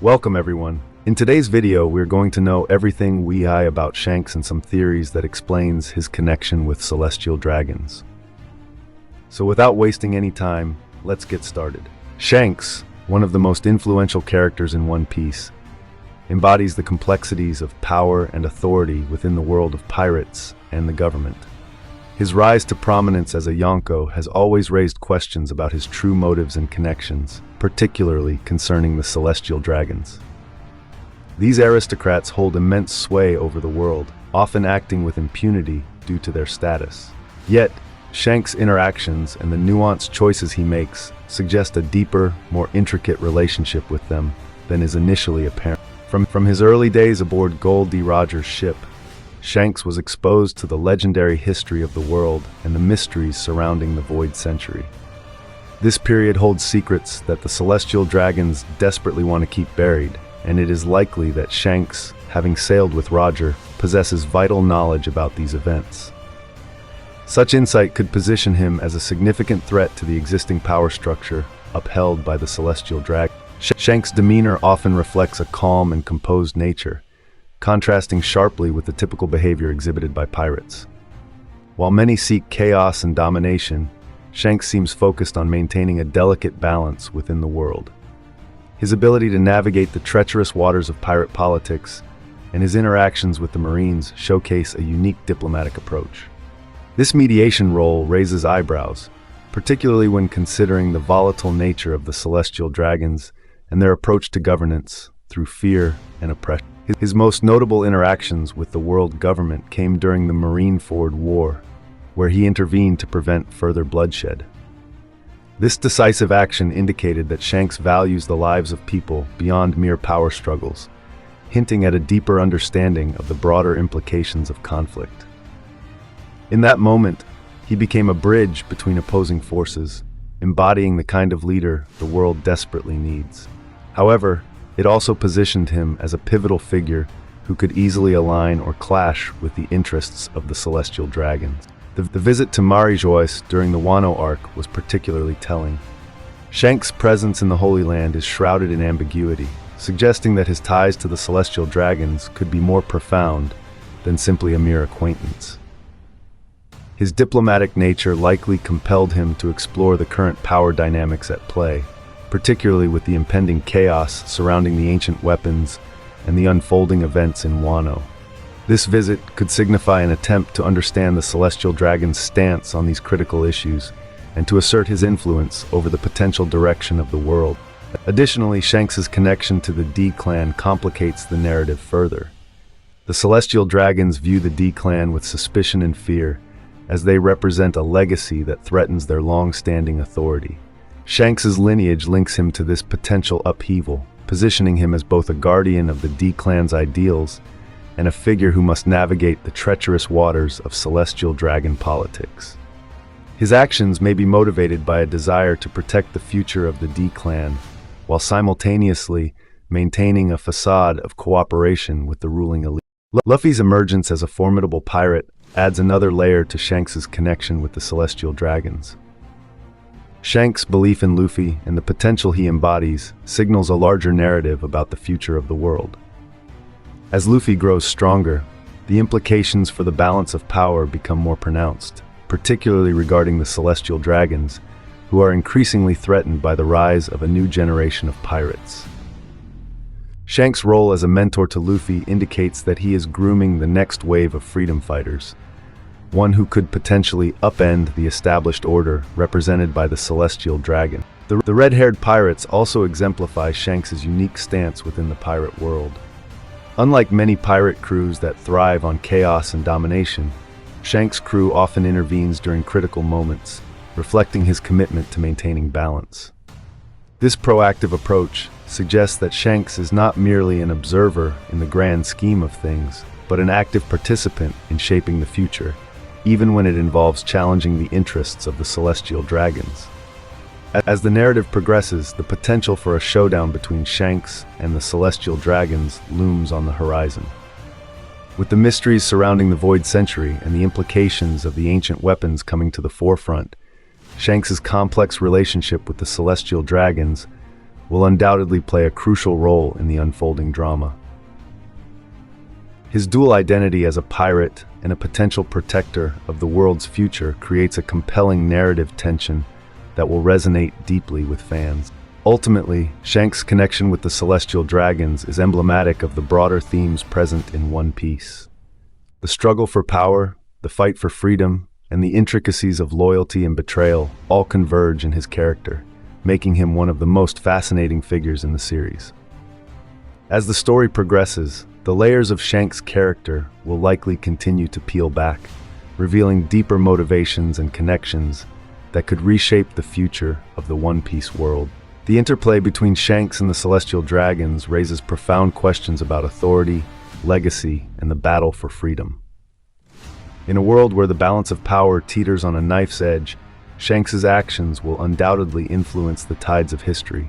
Welcome everyone. In today's video, we're going to know everything about Shanks and some theories that explains his connection with celestial dragons. So without wasting any time, let's get started. Shanks, one of the most influential characters in One Piece, embodies the complexities of power and authority within the world of pirates and the government. His rise to prominence as a Yonko has always raised questions about his true motives and connections, particularly concerning the celestial dragons. These aristocrats hold immense sway over the world, often acting with impunity due to their status. Yet, Shanks' interactions and the nuanced choices he makes suggest a deeper, more intricate relationship with them than is initially apparent. From his early days aboard Gold D. Rogers' ship, Shanks was exposed to the legendary history of the world and the mysteries surrounding the Void Century. This period holds secrets that the celestial dragons desperately want to keep buried, and it is likely that Shanks, having sailed with Roger, possesses vital knowledge about these events. Such insight could position him as a significant threat to the existing power structure upheld by the celestial dragon. Shanks' demeanor often reflects a calm and composed nature, contrasting sharply with the typical behavior exhibited by pirates. While many seek chaos and domination, Shanks seems focused on maintaining a delicate balance within the world. His ability to navigate the treacherous waters of pirate politics and his interactions with the Marines showcase a unique diplomatic approach. This mediation role raises eyebrows, particularly when considering the volatile nature of the celestial dragons and their approach to governance through fear and oppression. His most notable interactions with the world government came during the Marineford War, where he intervened to prevent further bloodshed. This decisive action indicated that Shanks values the lives of people beyond mere power struggles, hinting at a deeper understanding of the broader implications of conflict. In that moment, he became a bridge between opposing forces, embodying the kind of leader the world desperately needs. However, it also positioned him as a pivotal figure who could easily align or clash with the interests of the celestial dragons. The visit to Marijois during the Wano arc was particularly telling. Shanks' presence in the Holy Land is shrouded in ambiguity, suggesting that his ties to the celestial dragons could be more profound than simply a mere acquaintance. His diplomatic nature likely compelled him to explore the current power dynamics at play, particularly with the impending chaos surrounding the ancient weapons and the unfolding events in Wano. This visit could signify an attempt to understand the celestial dragon's stance on these critical issues and to assert his influence over the potential direction of the world. Additionally, Shanks' connection to the D-Clan complicates the narrative further. The celestial dragons view the D-Clan with suspicion and fear, as they represent a legacy that threatens their long-standing authority. Shanks' lineage links him to this potential upheaval, positioning him as both a guardian of the D-Clan's ideals and a figure who must navigate the treacherous waters of celestial dragon politics. His actions may be motivated by a desire to protect the future of the D-Clan, while simultaneously maintaining a facade of cooperation with the ruling elite. Luffy's emergence as a formidable pirate adds another layer to Shanks' connection with the celestial dragons. Shanks' belief in Luffy and the potential he embodies signals a larger narrative about the future of the world. As Luffy grows stronger, the implications for the balance of power become more pronounced, particularly regarding the celestial dragons, who are increasingly threatened by the rise of a new generation of pirates. Shanks' role as a mentor to Luffy indicates that he is grooming the next wave of freedom fighters, one who could potentially upend the established order represented by the celestial dragon. The red-haired pirates also exemplify Shanks' unique stance within the pirate world. Unlike many pirate crews that thrive on chaos and domination, Shanks' crew often intervenes during critical moments, reflecting his commitment to maintaining balance. This proactive approach suggests that Shanks is not merely an observer in the grand scheme of things, but an active participant in shaping the future, even when it involves challenging the interests of the celestial dragons. As the narrative progresses, the potential for a showdown between Shanks and the celestial dragons looms on the horizon. With the mysteries surrounding the Void Century and the implications of the ancient weapons coming to the forefront, Shanks' complex relationship with the celestial dragons will undoubtedly play a crucial role in the unfolding drama. His dual identity as a pirate and a potential protector of the world's future creates a compelling narrative tension that will resonate deeply with fans. Ultimately, Shanks' connection with the celestial dragons is emblematic of the broader themes present in One Piece. The struggle for power, the fight for freedom, and the intricacies of loyalty and betrayal all converge in his character, making him one of the most fascinating figures in the series. As the story progresses, the layers of Shanks' character will likely continue to peel back, revealing deeper motivations and connections that could reshape the future of the One Piece world. The interplay between Shanks and the Celestial Dragons raises profound questions about authority, legacy, and the battle for freedom. In a world where the balance of power teeters on a knife's edge, Shanks' actions will undoubtedly influence the tides of history,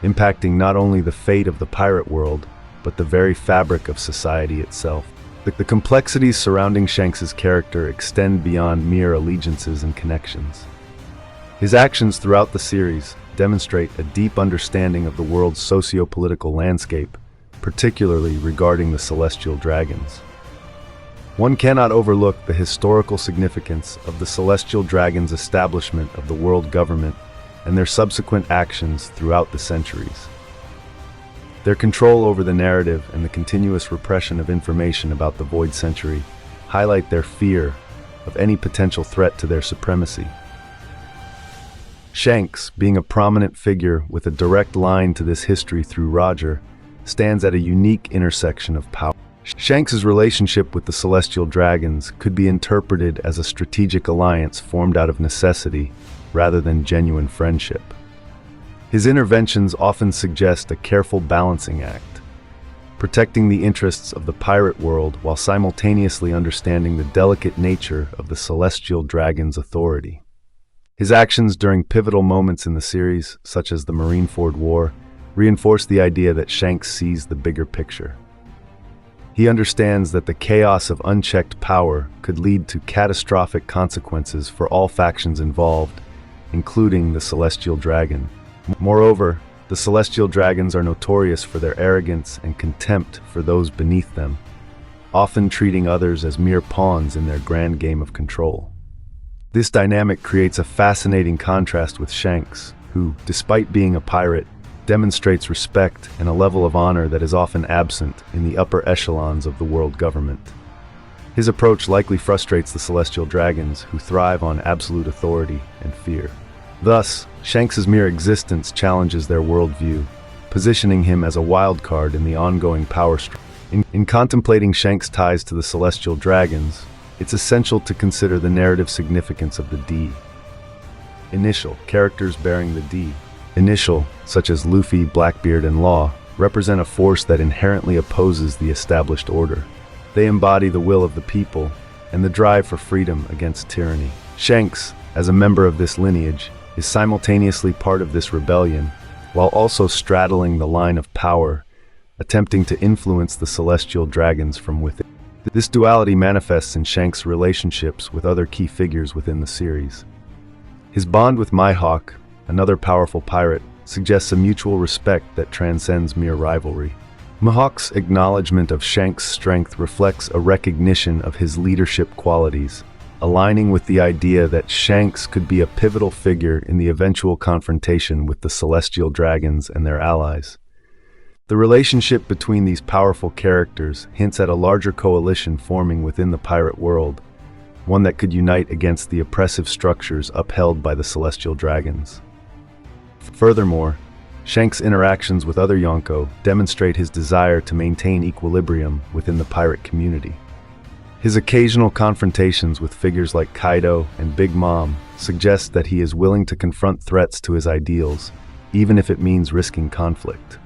impacting not only the fate of the pirate world, but the very fabric of society itself. The complexities surrounding Shanks' character extend beyond mere allegiances and connections. His actions throughout the series demonstrate a deep understanding of the world's socio-political landscape, particularly regarding the Celestial Dragons. One cannot overlook the historical significance of the Celestial Dragons' establishment of the world government and their subsequent actions throughout the centuries. Their control over the narrative and the continuous repression of information about the Void Century highlight their fear of any potential threat to their supremacy. Shanks, being a prominent figure with a direct line to this history through Roger, stands at a unique intersection of power. Shanks' relationship with the Celestial Dragons could be interpreted as a strategic alliance formed out of necessity rather than genuine friendship. His interventions often suggest a careful balancing act, protecting the interests of the pirate world while simultaneously understanding the delicate nature of the Celestial Dragon's authority. His actions during pivotal moments in the series, such as the Marineford War, reinforce the idea that Shanks sees the bigger picture. He understands that the chaos of unchecked power could lead to catastrophic consequences for all factions involved, including the Celestial Dragon. Moreover, the Celestial Dragons are notorious for their arrogance and contempt for those beneath them, often treating others as mere pawns in their grand game of control. This dynamic creates a fascinating contrast with Shanks, who, despite being a pirate, demonstrates respect and a level of honor that is often absent in the upper echelons of the world government. His approach likely frustrates the Celestial Dragons, who thrive on absolute authority and fear. Thus, Shanks' mere existence challenges their worldview, positioning him as a wild card in the ongoing power struggle. In contemplating Shanks' ties to the Celestial Dragons, it's essential to consider the narrative significance of the D. Initial, characters bearing the D. Initial, such as Luffy, Blackbeard, and Law, represent a force that inherently opposes the established order. They embody the will of the people and the drive for freedom against tyranny. Shanks, as a member of this lineage, is simultaneously part of this rebellion, while also straddling the line of power, attempting to influence the Celestial Dragons from within. This duality manifests in Shanks' relationships with other key figures within the series. His bond with Mihawk, another powerful pirate, suggests a mutual respect that transcends mere rivalry. Mihawk's acknowledgement of Shanks' strength reflects a recognition of his leadership qualities, aligning with the idea that Shanks could be a pivotal figure in the eventual confrontation with the Celestial Dragons and their allies. The relationship between these powerful characters hints at a larger coalition forming within the pirate world, one that could unite against the oppressive structures upheld by the Celestial Dragons. Furthermore, Shanks' interactions with other Yonko demonstrate his desire to maintain equilibrium within the pirate community. His occasional confrontations with figures like Kaido and Big Mom suggest that he is willing to confront threats to his ideals, even if it means risking conflict.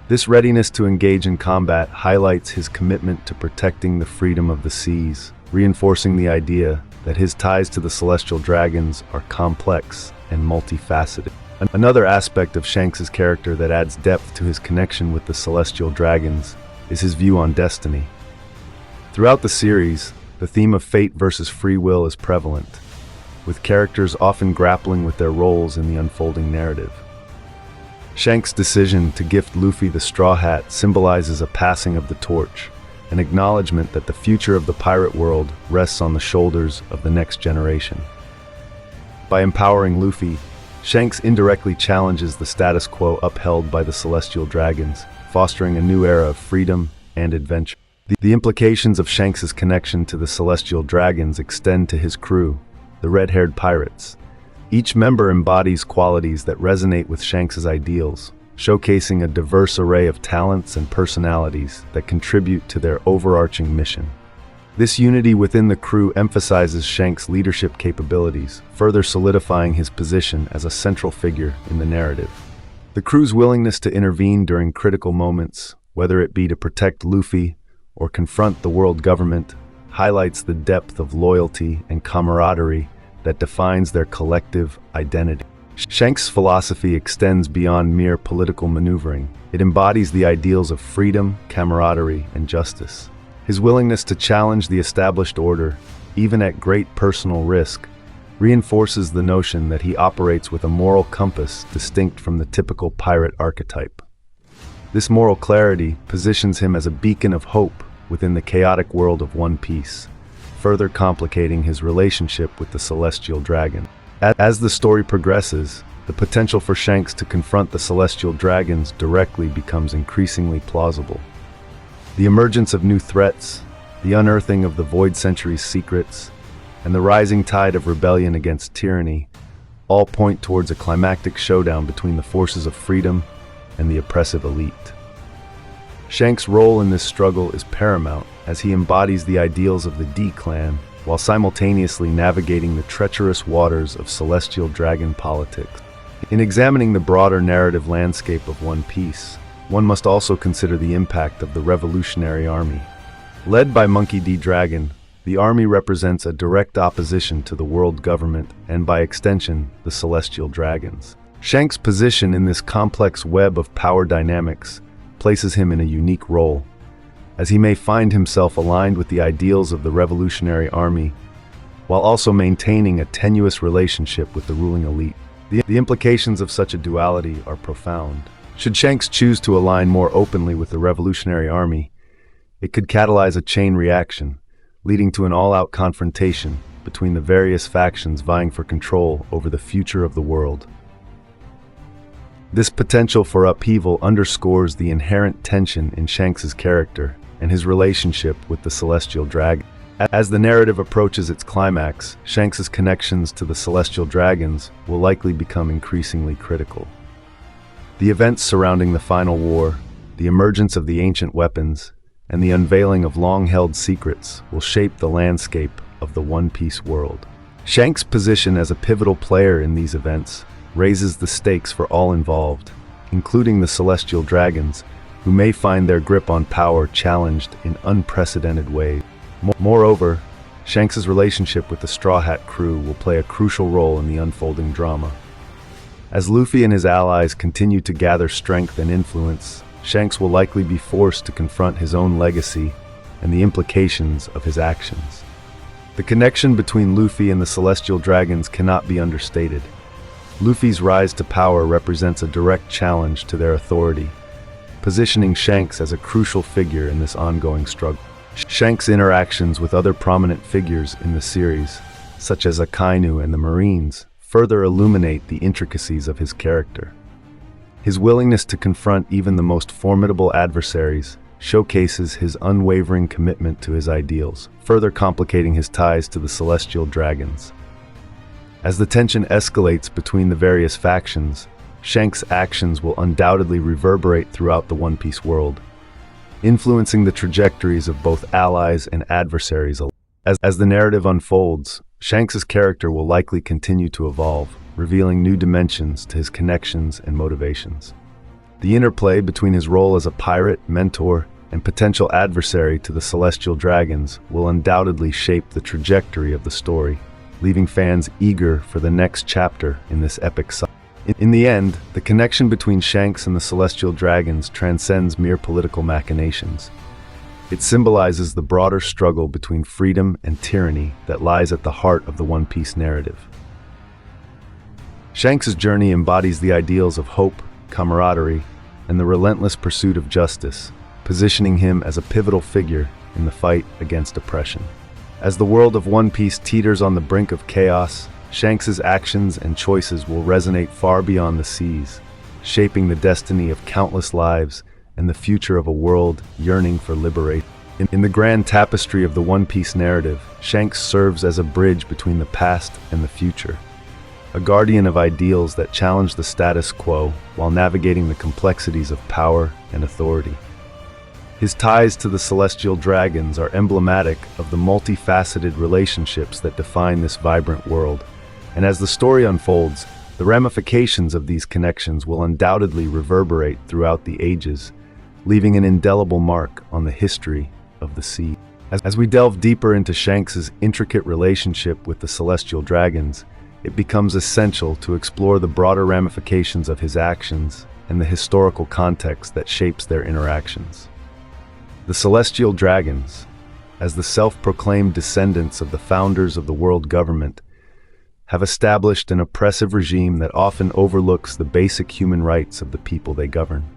This readiness to engage in combat highlights his commitment to protecting the freedom of the seas, reinforcing the idea that his ties to the Celestial Dragons are complex and multifaceted. Another aspect of Shanks' character that adds depth to his connection with the Celestial Dragons is his view on destiny. Throughout the series, the theme of fate versus free will is prevalent, with characters often grappling with their roles in the unfolding narrative. Shanks' decision to gift Luffy the Straw Hat symbolizes a passing of the torch, an acknowledgement that the future of the pirate world rests on the shoulders of the next generation. By empowering Luffy, Shanks indirectly challenges the status quo upheld by the Celestial Dragons, fostering a new era of freedom and adventure. The implications of Shanks' connection to the Celestial Dragons extend to his crew, the red-haired pirates. Each member embodies qualities that resonate with Shanks' ideals, showcasing a diverse array of talents and personalities that contribute to their overarching mission. This unity within the crew emphasizes Shanks' leadership capabilities, further solidifying his position as a central figure in the narrative. The crew's willingness to intervene during critical moments, whether it be to protect Luffy or confront the world government, highlights the depth of loyalty and camaraderie that defines their collective identity. Shanks' philosophy extends beyond mere political maneuvering. It embodies the ideals of freedom, camaraderie, and justice. His willingness to challenge the established order, even at great personal risk, reinforces the notion that he operates with a moral compass distinct from the typical pirate archetype. This moral clarity positions him as a beacon of hope within the chaotic world of One Piece, further complicating his relationship with the Celestial Dragon. As the story progresses, the potential for Shanks to confront the Celestial Dragons directly becomes increasingly plausible. The emergence of new threats, the unearthing of the Void Century's secrets, and the rising tide of rebellion against tyranny all point towards a climactic showdown between the forces of freedom and the oppressive elite. Shanks' role in this struggle is paramount as he embodies the ideals of the D-Clan while simultaneously navigating the treacherous waters of Celestial Dragon politics. In examining the broader narrative landscape of One Piece, one must also consider the impact of the Revolutionary Army. Led by Monkey D. Dragon, the army represents a direct opposition to the world government and, by extension, the Celestial Dragons. Shanks' position in this complex web of power dynamics places him in a unique role, as he may find himself aligned with the ideals of the Revolutionary Army, while also maintaining a tenuous relationship with the ruling elite. The implications of such a duality are profound. Should Shanks choose to align more openly with the Revolutionary Army, it could catalyze a chain reaction, leading to an all-out confrontation between the various factions vying for control over the future of the world. This potential for upheaval underscores the inherent tension in Shanks' character and his relationship with the Celestial Dragon. As the narrative approaches its climax, Shanks' connections to the Celestial Dragons will likely become increasingly critical. The events surrounding the final war, the emergence of the ancient weapons, and the unveiling of long-held secrets will shape the landscape of the One Piece world. Shanks' position as a pivotal player in these events raises the stakes for all involved, including the Celestial Dragons, who may find their grip on power challenged in unprecedented ways. Moreover, Shanks' relationship with the Straw Hat crew will play a crucial role in the unfolding drama. As Luffy and his allies continue to gather strength and influence, Shanks will likely be forced to confront his own legacy and the implications of his actions. The connection between Luffy and the Celestial Dragons cannot be understated. Luffy's rise to power represents a direct challenge to their authority, positioning Shanks as a crucial figure in this ongoing struggle. Shanks' interactions with other prominent figures in the series, such as Akainu and the Marines, further illuminate the intricacies of his character. His willingness to confront even the most formidable adversaries showcases his unwavering commitment to his ideals, further complicating his ties to the Celestial Dragons. As the tension escalates between the various factions, Shanks' actions will undoubtedly reverberate throughout the One Piece world, influencing the trajectories of both allies and adversaries. As the narrative unfolds, Shanks' character will likely continue to evolve, revealing new dimensions to his connections and motivations. The interplay between his role as a pirate, mentor, and potential adversary to the Celestial Dragons will undoubtedly shape the trajectory of the story, leaving fans eager for the next chapter in this epic saga. In the end, the connection between Shanks and the Celestial Dragons transcends mere political machinations. It symbolizes the broader struggle between freedom and tyranny that lies at the heart of the One Piece narrative. Shanks' journey embodies the ideals of hope, camaraderie, and the relentless pursuit of justice, positioning him as a pivotal figure in the fight against oppression. As the world of One Piece teeters on the brink of chaos, Shanks' actions and choices will resonate far beyond the seas, shaping the destiny of countless lives and the future of a world yearning for liberation. In the grand tapestry of the One Piece narrative, Shanks serves as a bridge between the past and the future, a guardian of ideals that challenge the status quo while navigating the complexities of power and authority. His ties to the celestial dragons are emblematic of the multifaceted relationships that define this vibrant world, and as the story unfolds, the ramifications of these connections will undoubtedly reverberate throughout the ages, leaving an indelible mark on the history of the sea. As we delve deeper into Shanks' intricate relationship with the celestial dragons, it becomes essential to explore the broader ramifications of his actions and the historical context that shapes their interactions. The celestial dragons, as the self-proclaimed descendants of the founders of the world government, have established an oppressive regime that often overlooks the basic human rights of the people they govern.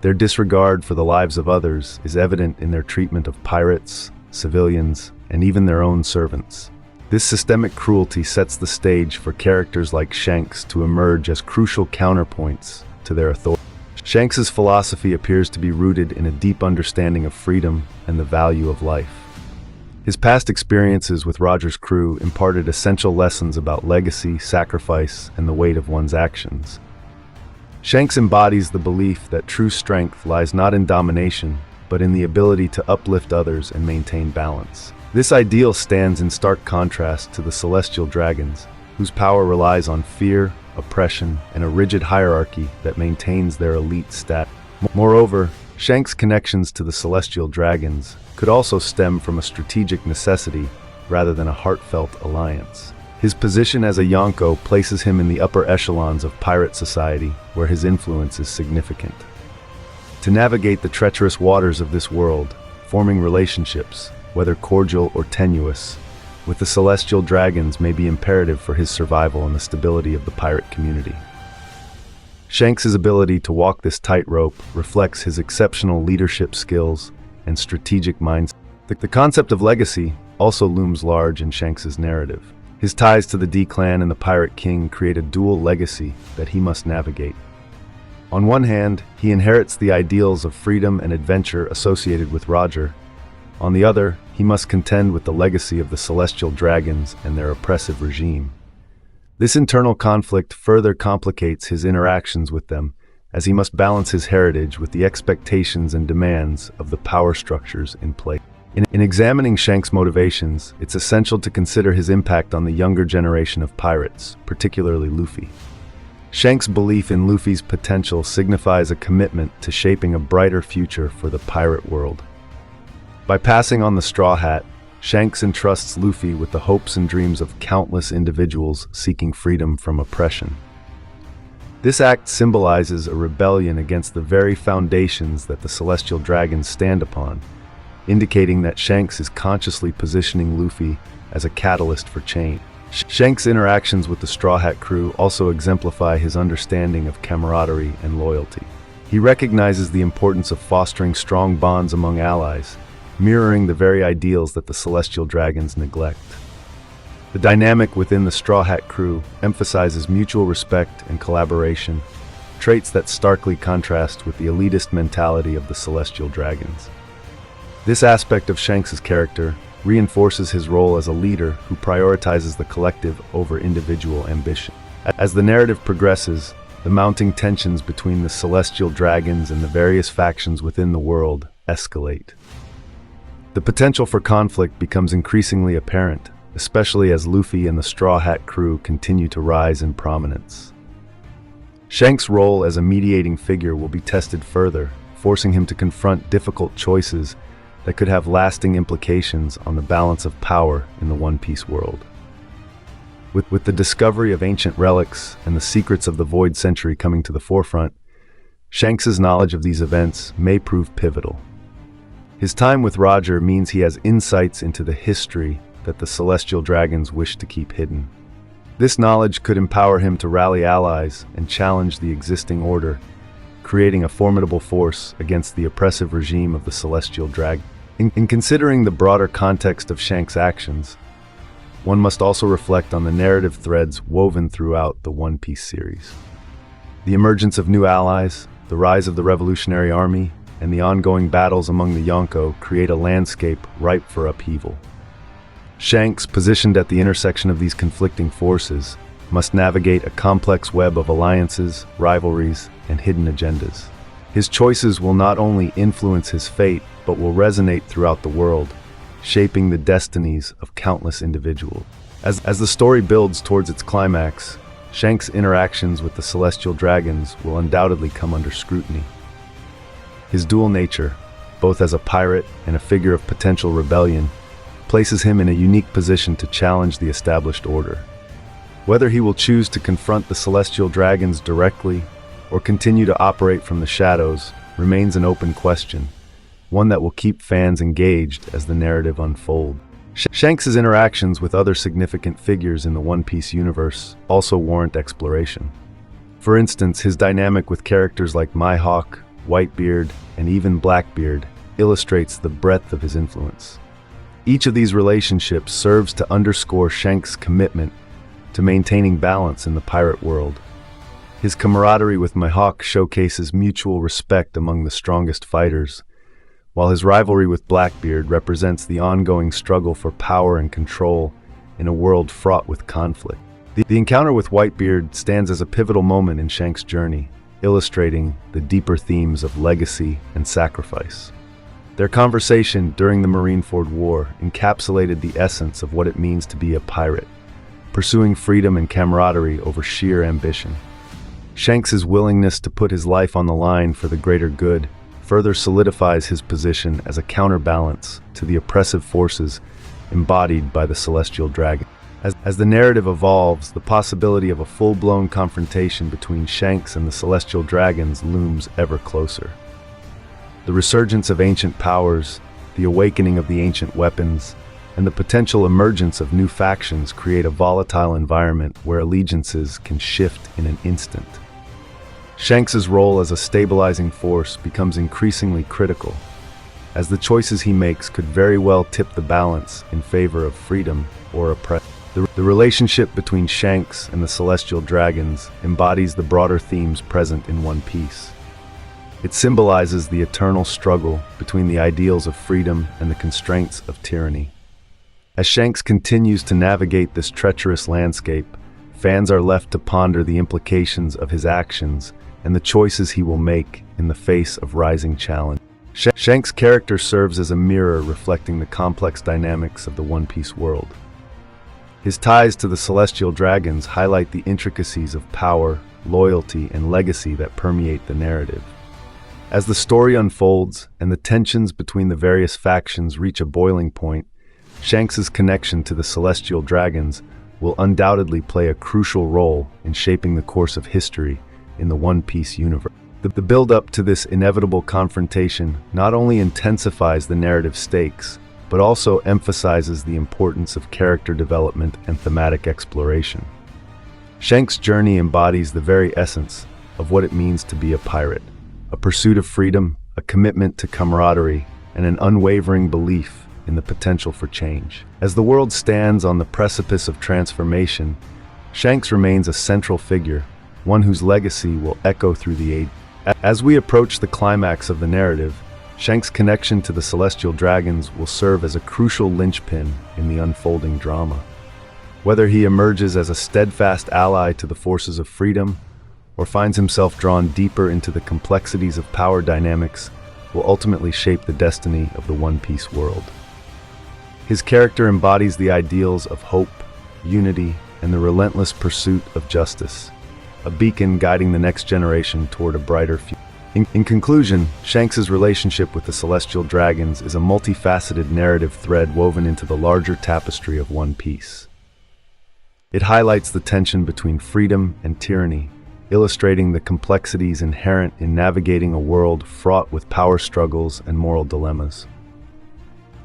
Their disregard for the lives of others is evident in their treatment of pirates, civilians, and even their own servants. This systemic cruelty sets the stage for characters like Shanks to emerge as crucial counterpoints to their authority. Shanks' philosophy appears to be rooted in a deep understanding of freedom and the value of life. His past experiences with Roger's crew imparted essential lessons about legacy, sacrifice, and the weight of one's actions. Shanks embodies the belief that true strength lies not in domination, but in the ability to uplift others and maintain balance. This ideal stands in stark contrast to the celestial dragons, whose power relies on fear, oppression, and a rigid hierarchy that maintains their elite status. Moreover, Shanks' connections to the celestial dragons could also stem from a strategic necessity rather than a heartfelt alliance. His position as a Yonko places him in the upper echelons of pirate society, where his influence is significant. To navigate the treacherous waters of this world, forming relationships, whether cordial or tenuous, with the celestial dragons may be imperative for his survival and the stability of the pirate community. Shanks' ability to walk this tightrope reflects his exceptional leadership skills and strategic mindset. The concept of legacy also looms large in Shanks' narrative. His ties to the D-Clan and the Pirate King create a dual legacy that he must navigate. On one hand, he inherits the ideals of freedom and adventure associated with Roger. On the other, he must contend with the legacy of the celestial dragons and their oppressive regime. This internal conflict further complicates his interactions with them, as he must balance his heritage with the expectations and demands of the power structures in place. In examining Shanks' motivations, it's essential to consider his impact on the younger generation of pirates, particularly Luffy. Shanks' belief in Luffy's potential signifies a commitment to shaping a brighter future for the pirate world. By passing on the straw hat, Shanks entrusts Luffy with the hopes and dreams of countless individuals seeking freedom from oppression. This act symbolizes a rebellion against the very foundations that the celestial dragons stand upon, indicating that Shanks is consciously positioning Luffy as a catalyst for change. Shanks' interactions with the Straw Hat crew also exemplify his understanding of camaraderie and loyalty. He recognizes the importance of fostering strong bonds among allies, mirroring the very ideals that the celestial dragons neglect. The dynamic within the Straw Hat crew emphasizes mutual respect and collaboration, traits that starkly contrast with the elitist mentality of the celestial dragons. This aspect of Shanks' character reinforces his role as a leader who prioritizes the collective over individual ambition. As the narrative progresses, the mounting tensions between the celestial dragons and the various factions within the world escalate. The potential for conflict becomes increasingly apparent, especially as Luffy and the Straw Hat crew continue to rise in prominence. Shanks' role as a mediating figure will be tested further, forcing him to confront difficult choices that could have lasting implications on the balance of power in the One Piece world. With the discovery of ancient relics and the secrets of the Void Century coming to the forefront, Shanks' knowledge of these events may prove pivotal. His time with Roger means he has insights into the history that the celestial dragons wish to keep hidden. This knowledge could empower him to rally allies and challenge the existing order, creating a formidable force against the oppressive regime of the Celestial Dragon. In considering the broader context of Shanks' actions, one must also reflect on the narrative threads woven throughout the One Piece series. The emergence of new allies, the rise of the Revolutionary Army, and the ongoing battles among the Yonko create a landscape ripe for upheaval. Shanks, positioned at the intersection of these conflicting forces, must navigate a complex web of alliances, rivalries, and hidden agendas. His choices will not only influence his fate, but will resonate throughout the world, shaping the destinies of countless individuals. As the story builds towards its climax, Shanks' interactions with the Celestial Dragons will undoubtedly come under scrutiny. His dual nature, both as a pirate and a figure of potential rebellion, places him in a unique position to challenge the established order. Whether he will choose to confront the Celestial Dragons directly or continue to operate from the shadows remains an open question, one that will keep fans engaged as the narrative unfolds. Shanks' interactions with other significant figures in the One Piece universe also warrant exploration. For instance, his dynamic with characters like Mihawk, Whitebeard, and even Blackbeard illustrates the breadth of his influence. Each of these relationships serves to underscore Shanks' commitment to maintaining balance in the pirate world. His camaraderie with Mihawk showcases mutual respect among the strongest fighters, while his rivalry with Blackbeard represents the ongoing struggle for power and control in a world fraught with conflict. The encounter with Whitebeard stands as a pivotal moment in Shanks' journey, illustrating the deeper themes of legacy and sacrifice. Their conversation during the Marineford War encapsulated the essence of what it means to be a pirate, pursuing freedom and camaraderie over sheer ambition. Shanks' willingness to put his life on the line for the greater good further solidifies his position as a counterbalance to the oppressive forces embodied by the Celestial Dragon. As the narrative evolves, the possibility of a full-blown confrontation between Shanks and the Celestial Dragons looms ever closer. The resurgence of ancient powers, the awakening of the ancient weapons, and the potential emergence of new factions create a volatile environment where allegiances can shift in an instant. Shanks' role as a stabilizing force becomes increasingly critical, as the choices he makes could very well tip the balance in favor of freedom or oppression. The relationship between Shanks and the Celestial Dragons embodies the broader themes present in One Piece. It symbolizes the eternal struggle between the ideals of freedom and the constraints of tyranny. As Shanks continues to navigate this treacherous landscape, fans are left to ponder the implications of his actions and the choices he will make in the face of rising challenge. Shanks' character serves as a mirror reflecting the complex dynamics of the One Piece world. His ties to the Celestial Dragons highlight the intricacies of power, loyalty, and legacy that permeate the narrative. As the story unfolds and the tensions between the various factions reach a boiling point, Shanks' connection to the Celestial Dragons will undoubtedly play a crucial role in shaping the course of history in the One Piece universe. The build-up to this inevitable confrontation not only intensifies the narrative stakes, but also emphasizes the importance of character development and thematic exploration. Shanks' journey embodies the very essence of what it means to be a pirate, a pursuit of freedom, a commitment to camaraderie, and an unwavering belief in the potential for change. As the world stands on the precipice of transformation, Shanks remains a central figure, one whose legacy will echo through the age. As we approach the climax of the narrative, Shanks' connection to the Celestial Dragons will serve as a crucial linchpin in the unfolding drama. Whether he emerges as a steadfast ally to the forces of freedom, or finds himself drawn deeper into the complexities of power dynamics, will ultimately shape the destiny of the One Piece world. His character embodies the ideals of hope, unity, and the relentless pursuit of justice, a beacon guiding the next generation toward a brighter future. In conclusion, Shanks' relationship with the Celestial Dragons is a multifaceted narrative thread woven into the larger tapestry of One Piece. It highlights the tension between freedom and tyranny, illustrating the complexities inherent in navigating a world fraught with power struggles and moral dilemmas.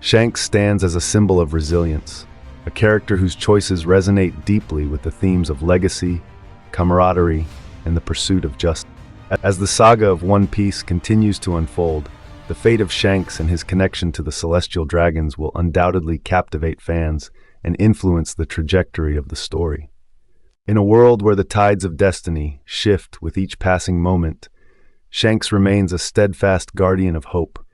Shanks stands as a symbol of resilience, a character whose choices resonate deeply with the themes of legacy, camaraderie, and the pursuit of justice. As the saga of One Piece continues to unfold, the fate of Shanks and his connection to the celestial dragons will undoubtedly captivate fans and influence the trajectory of the story. In a world where the tides of destiny shift with each passing moment, Shanks remains a steadfast guardian of hope,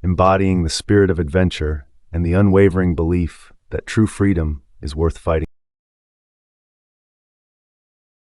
embodying the spirit of adventure and the unwavering belief that true freedom is worth fighting.